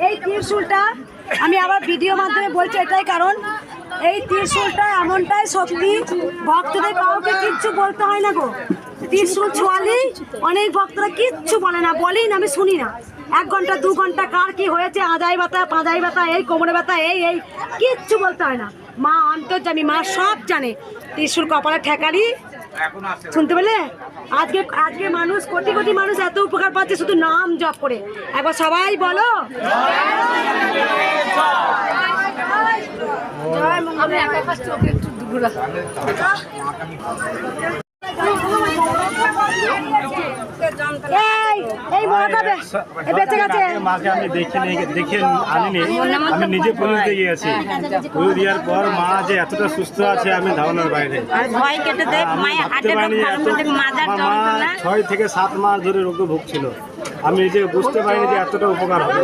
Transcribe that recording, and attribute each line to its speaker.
Speaker 1: এই ত্রিশূলটা আমি আবার ভিডিও মাধ্যমে বলছি, এটাই কারণ এই ত্রিশূলটা এমনটাই শক্তি, ভক্তদের কাউকে কিচ্ছু বলতে হয় না গো। ত্রিশূল ছোঁয়ালেই অনেক ভক্তরা কিচ্ছু বলে না, বলেই না, আমি শুনি না। 1 ঘন্টা 2 ঘন্টা কার কি হয়েছে, আদায় ব্যথা, পাঁজাই ব্যথা, এই কোমরে ব্যথা, এই কিচ্ছু বলতে হয় না। মা অন্তর্যামী, মা সব জানে। ত্রিশূল কপালে ঠেকারি, শুনতে পেলে? আজকে মানুষ, কোটি কোটি মানুষ এত উপকার পাচ্ছে শুধু নাম জপ করে। একবার সবাই বলো
Speaker 2: মাকে আমি দেখে আনিনি, আমি নিজে পুজো দিয়ে গিয়েছি। পুজো দেওয়ার পর মা যে এতটা সুস্থ আছে আমি ধারণার বাইরে। মা 6 থেকে 7 মাস ধরে রোগে ভুগছিল, আমি নিজে বুঝতে পারিনি যে এতটা উপকার হবে।